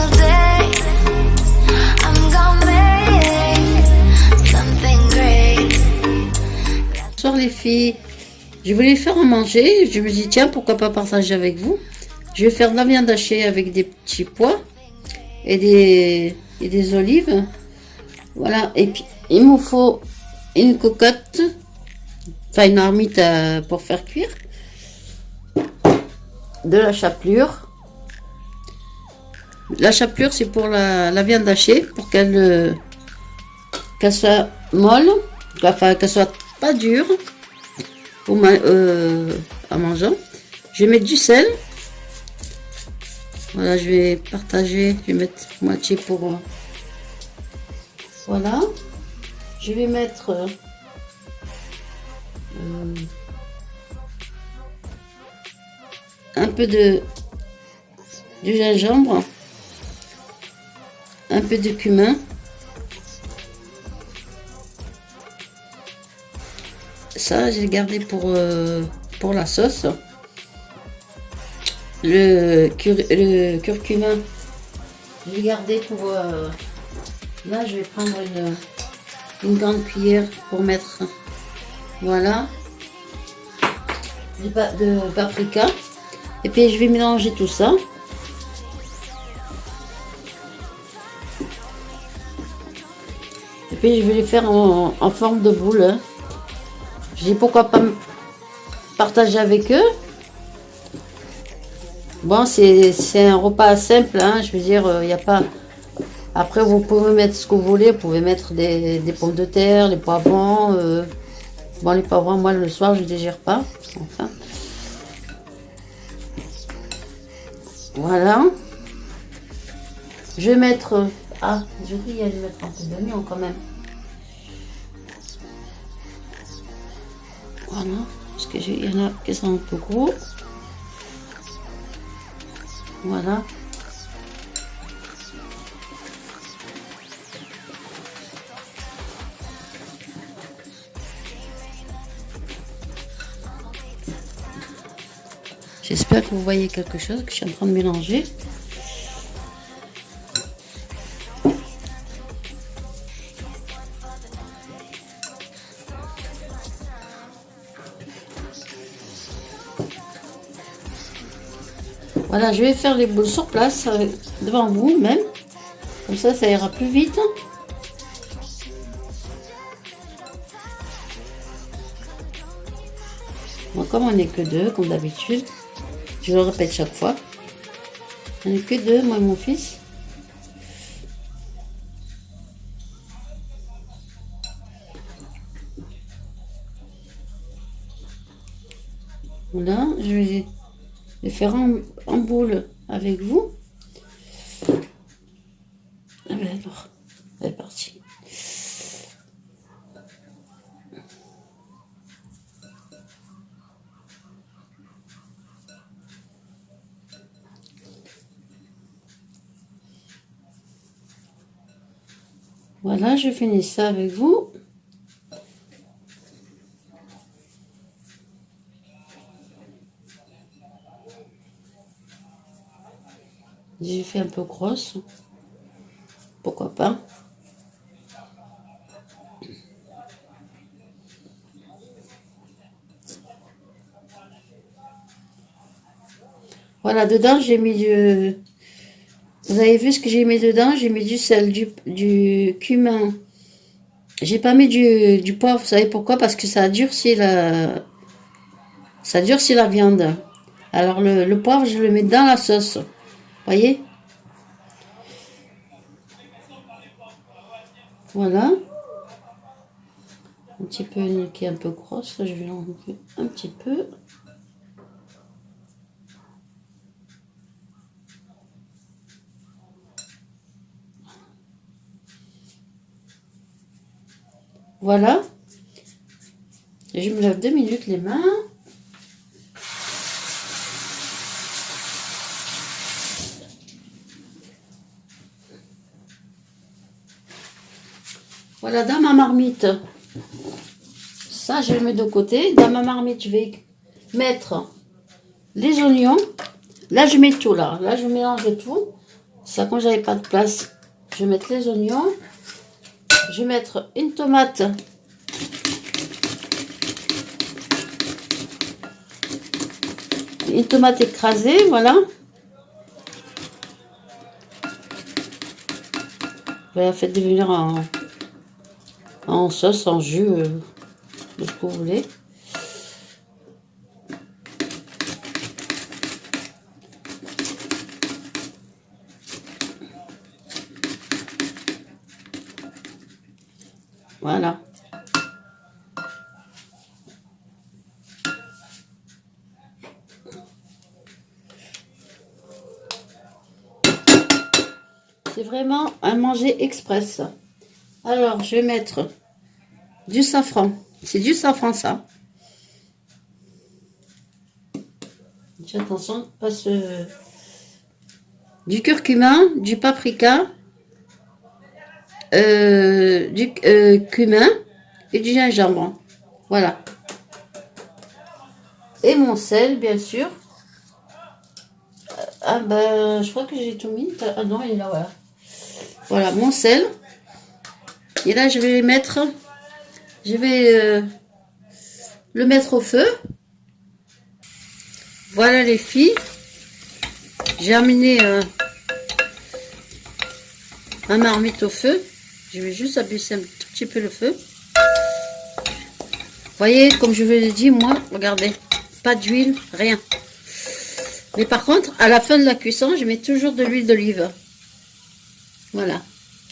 single day. I'm gonna make something great. Bonsoir les filles, je voulais faire à manger, je me dis tiens pourquoi pas partager avec vous. Je vais faire de la viande hachée avec des petits pois et des olives. Voilà, et puis il me faut une cocotte, enfin une marmite pour faire cuire, de la chapelure. La chapelure c'est pour la viande hachée, pour qu'elle soit molle, enfin qu'elle soit pas dure pour en mangeant. Je vais mettre du sel. Voilà, je vais partager, je vais mettre moitié pour voilà. Je vais mettre un peu du gingembre, un peu de cumin. Ça, j'ai gardé pour la sauce. Le curcuma, j'ai gardé pour... là, je vais prendre une grande cuillère pour mettre... Voilà. De paprika. Et puis, je vais mélanger tout ça. Et puis, je vais les faire en forme de boule. Hein. Je dis pourquoi pas partager avec eux. Bon, c'est un repas simple, hein, je veux dire, il n'y a pas... Après, vous pouvez mettre ce que vous voulez, vous pouvez mettre des pommes de terre, les poivrons. Bon, les poivrons, moi, le soir, je ne digère pas. Enfin. Voilà. Je vais mettre... Ah, je vais y aller mettre un peu d'oignon quand même. Voilà, parce qu'il y en a qui sont un peu gros. Voilà. J'espère que vous voyez quelque chose que je suis en train de mélanger. Voilà, je vais faire les boules sur place, devant vous même. Comme ça ira plus vite. Bon, comme on n'est que deux, comme d'habitude, je le répète chaque fois. On n'est que deux, moi et mon fils. Voilà, je vais les faire en boule avec vous. Ah ben alors, c'est parti. Voilà, je finis ça avec vous. J'ai fait un peu grosse. Pourquoi pas? Voilà, dedans, j'ai mis du... Vous avez vu ce que j'ai mis dedans? J'ai mis du sel, du cumin. J'ai pas mis du poivre, vous savez pourquoi? Parce que ça durcit la viande. Alors, le poivre, je le mets dans la sauce. Voyez? Voilà. Un petit peu qui est un peu grosse, je vais l'enlever un petit peu. Voilà. Et je me lave 2 minutes les mains. Voilà, dans ma marmite. Ça, je le mets de côté. Dans ma marmite, je vais mettre les oignons. Là, je mets tout, là. Là, je mélange tout. Ça, quand j'avais pas de place, je vais mettre les oignons. Je vais mettre une tomate. Une tomate écrasée, voilà. Voilà, faites devenir en sauce, en jus, de ce que vous voulez. Voilà. C'est vraiment un manger express. Alors, je vais mettre du safran. C'est du safran, ça. Attention, pas ce... Du curcuma, du paprika, du cumin et du gingembre. Voilà. Et mon sel, bien sûr. Ah ben, je crois que j'ai tout mis. Ah non, il est là, voilà. Voilà, mon sel. Et là, je vais mettre... Je vais le mettre au feu. Voilà les filles. J'ai amené ma marmite au feu. Je vais juste abaisser un tout petit peu le feu. Vous voyez, comme je vous l'ai dit, moi, regardez, pas d'huile, rien. Mais par contre, à la fin de la cuisson, je mets toujours de l'huile d'olive. Voilà.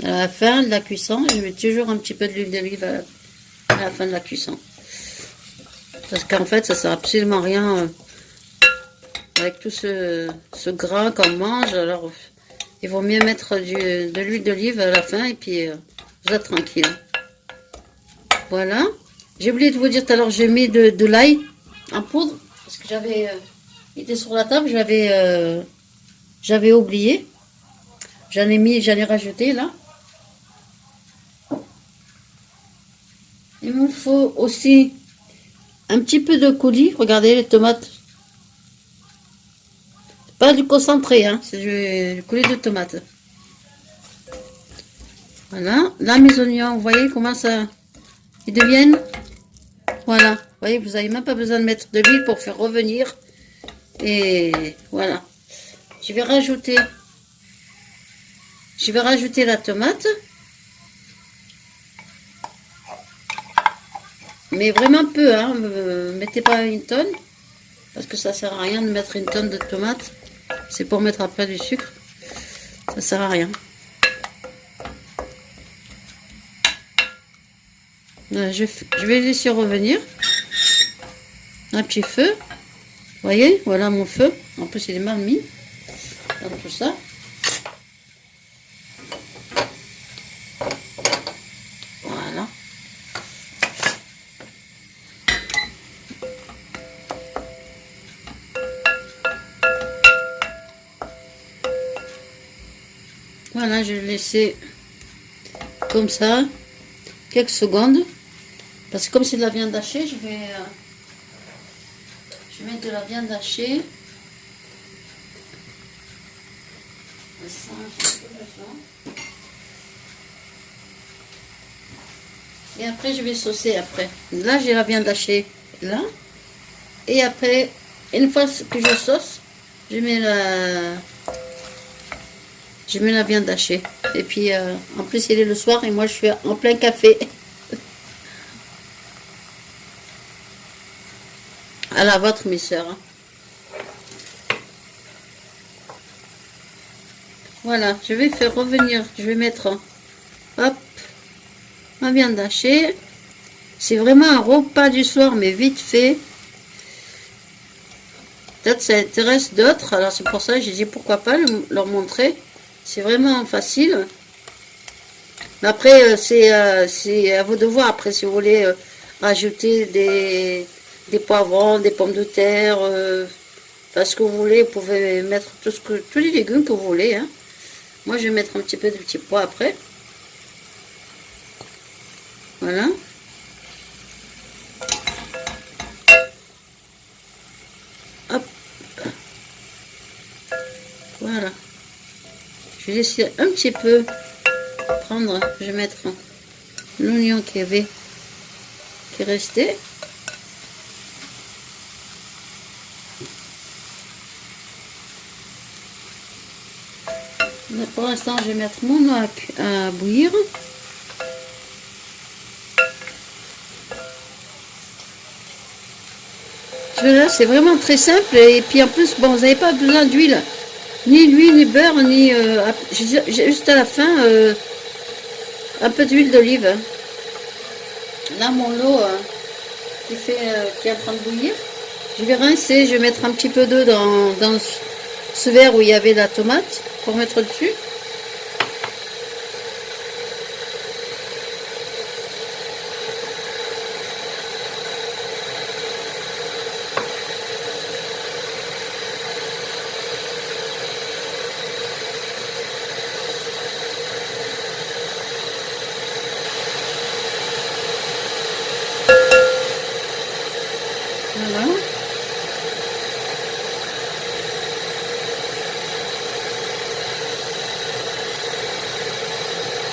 À la fin de la cuisson, je mets toujours un petit peu de l'huile d'olive à la fin de la cuisson. Parce qu'en fait, ça sert absolument à rien avec tout ce gras qu'on mange. Alors, il vaut mieux mettre de l'huile d'olive à la fin et puis vous êtes tranquille. Voilà. J'ai oublié de vous dire tout à l'heure, j'ai mis de l'ail en poudre parce que j'avais... il était sur la table, j'avais oublié. J'en ai rajouté là. Il me faut aussi un petit peu de coulis. Regardez les tomates. Pas du concentré, hein, c'est du coulis de tomate. Voilà. Là, mes oignons, vous voyez comment ça... Ils deviennent... Voilà. Vous voyez, vous n'avez même pas besoin de mettre de l'huile pour faire revenir. Et voilà. Je vais rajouter la tomate. Mais vraiment peu, hein. Mettez pas une tonne. Parce que ça sert à rien de mettre une tonne de tomates. C'est pour mettre après du sucre. Ça sert à rien. Je vais laisser revenir. Un petit feu. Vous voyez, voilà mon feu. En plus, il est mal mis. Dans tout ça. Voilà. Voilà, je vais laisser comme ça quelques secondes. Parce que comme c'est de la viande hachée, je vais mettre de la viande hachée. Et après, je vais saucer après. Là, j'ai la viande hachée là. Et après, une fois que je sauce, je mets la viande hachée. Et puis, en plus, il est le soir et moi, je suis en plein café. À la vôtre, mes soeurs. Hein. Voilà, je vais faire revenir. Je vais mettre, hop, ma viande hachée. C'est vraiment un repas du soir, mais vite fait. Peut-être ça intéresse d'autres. Alors, c'est pour ça que j'ai dit pourquoi pas leur montrer. C'est vraiment facile. Mais après, c'est à vous de voir. Après, si vous voulez rajouter des poivrons, des pommes de terre, enfin ce que vous voulez, vous pouvez mettre tous les légumes que vous voulez. Hein. Moi, je vais mettre un petit peu de petits pois après. Voilà. Hop. Voilà. Je vais laisser un petit peu prendre. Je vais mettre l'oignon qui est resté. Là, pour l'instant, je vais mettre mon eau à bouillir. Là, c'est vraiment très simple. Et puis en plus, bon, vous n'avez pas besoin d'huile. Ni d'huile, ni beurre, ni... juste à la fin, un peu d'huile d'olive. Là, mon lot qui est en train de bouillir. Je vais rincer, je vais mettre un petit peu d'eau dans ce verre où il y avait la tomate pour mettre dessus. Voilà.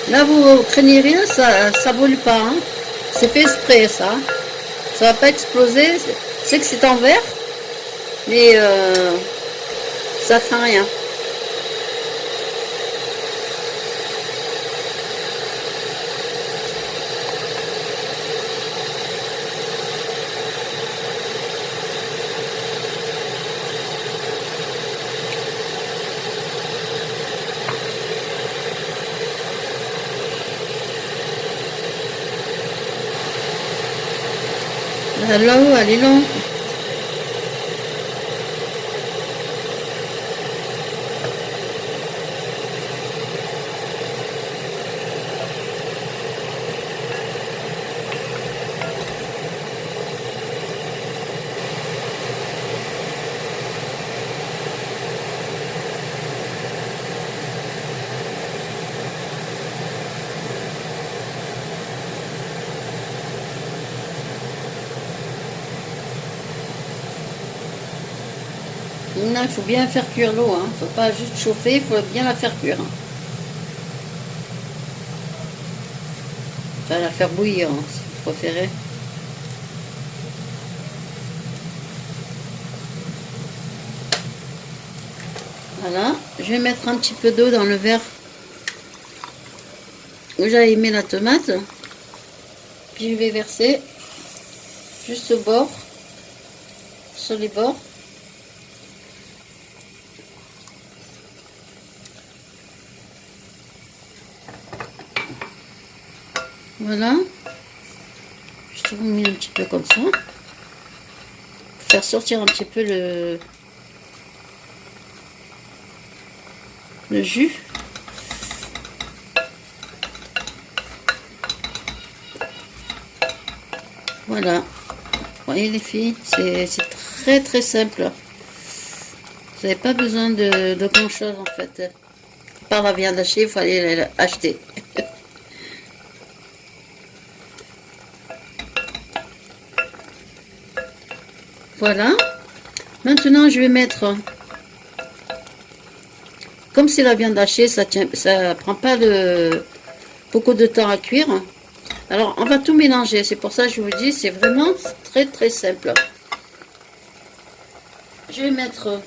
Là, vous craignez rien, ça brûle pas. Hein. C'est fait exprès, ça. Ça va pas exploser. C'est que c'est en verre, mais ça fait rien. Là-haut, elle est longue. Non, il faut bien faire cuire l'eau, hein. Faut pas juste chauffer, il faut bien la faire cuire. Hein. Enfin, la faire bouillir, hein, si vous préférez. Voilà, je vais mettre un petit peu d'eau dans le verre où j'avais mis la tomate. Puis je vais verser juste au bord, sur les bords. Voilà, je vous mets un petit peu comme ça, pour faire sortir un petit peu le jus. Voilà, vous voyez les filles, c'est très très simple. Vous n'avez pas besoin de grand chose en fait. Par la viande hachée, il faut aller l'acheter. Voilà. Maintenant, je vais mettre, comme c'est la viande hachée, ça prend pas beaucoup de temps à cuire. Alors, on va tout mélanger. C'est pour ça que je vous dis, c'est vraiment très très simple. Je vais mettre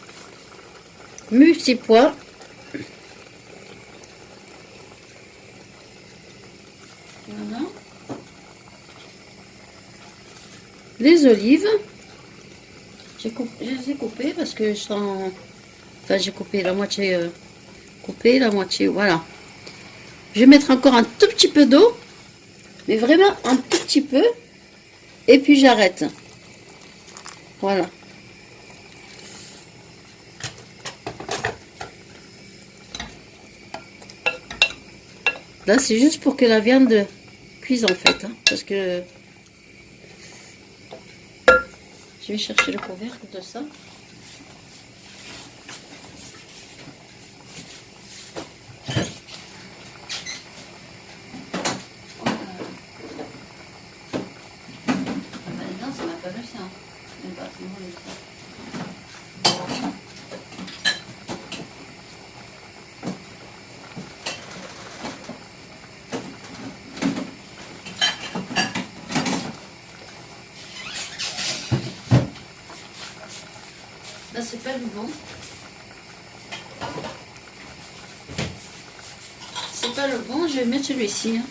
multi-pois. Voilà. Les olives. Je les ai coupées parce que enfin, j'ai coupé la moitié. La moitié, voilà. Je vais mettre encore un tout petit peu d'eau. Mais vraiment un tout petit peu. Et puis j'arrête. Voilà. Là, c'est juste pour que la viande cuise en fait. Hein, parce que... Je vais chercher le couvercle de ça. Non, ça m'a pas fait ça. Là, c'est pas le bon. C'est pas le bon, je vais mettre celui-ci. Hein.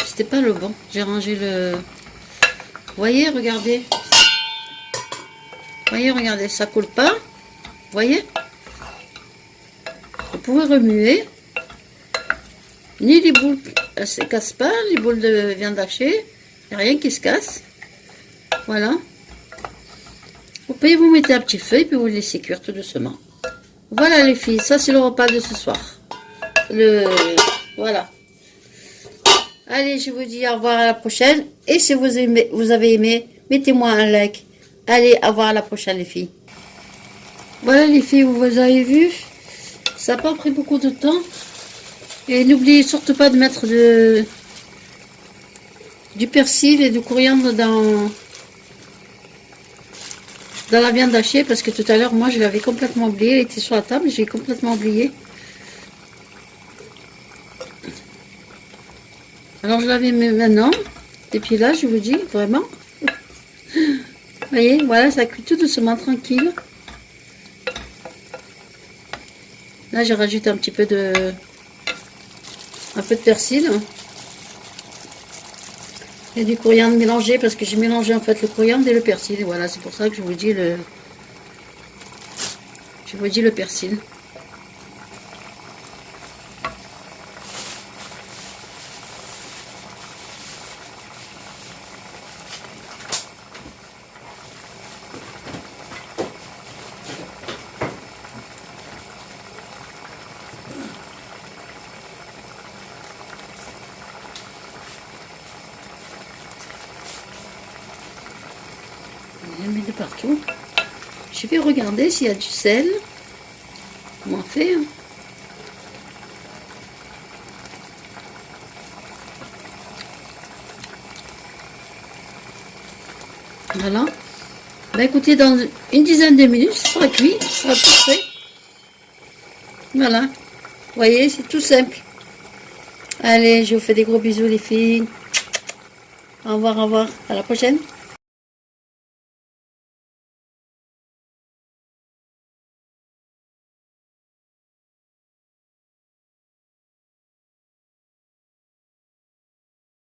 C'était pas le bon. J'ai rangé le... Vous voyez, regardez. Vous voyez, regardez, ça coule pas. Vous voyez? Vous pouvez remuer. Ni les boules, elles se cassent pas, les boules de viande hachée. Il n'y a rien qui se casse. Voilà. Vous pouvez vous mettre un petit feu et puis vous le laissez cuire tout doucement. Voilà les filles, ça c'est le repas de ce soir. Voilà. Allez, je vous dis au revoir à la prochaine. Et si vous avez aimé, mettez-moi un like. Allez, au revoir à la prochaine les filles. Voilà les filles, vous avez vu. Ça n'a pas pris beaucoup de temps. Et n'oubliez surtout pas de mettre du persil et du coriandre dans la viande hachée. Parce que tout à l'heure, moi, je l'avais complètement oublié. Elle était sur la table, j'ai complètement oublié. Alors, je l'avais mis maintenant. Et puis là, je vous dis, vraiment. Vous voyez, voilà, ça cuit tout doucement, tranquille. Là, je rajoute un peu de persil. Et du coriandre mélangé, parce que j'ai mélangé en fait le coriandre et le persil. Voilà, c'est pour ça que je vous dis le persil. Je mets de partout. Je vais regarder s'il y a du sel. Comment on fait, hein. Voilà. Bah écoutez, dans une dizaine de minutes, ce sera cuit, ce sera tout prêt. Voilà. Vous voyez, c'est tout simple. Allez, je vous fais des gros bisous les filles. Au revoir, à la prochaine.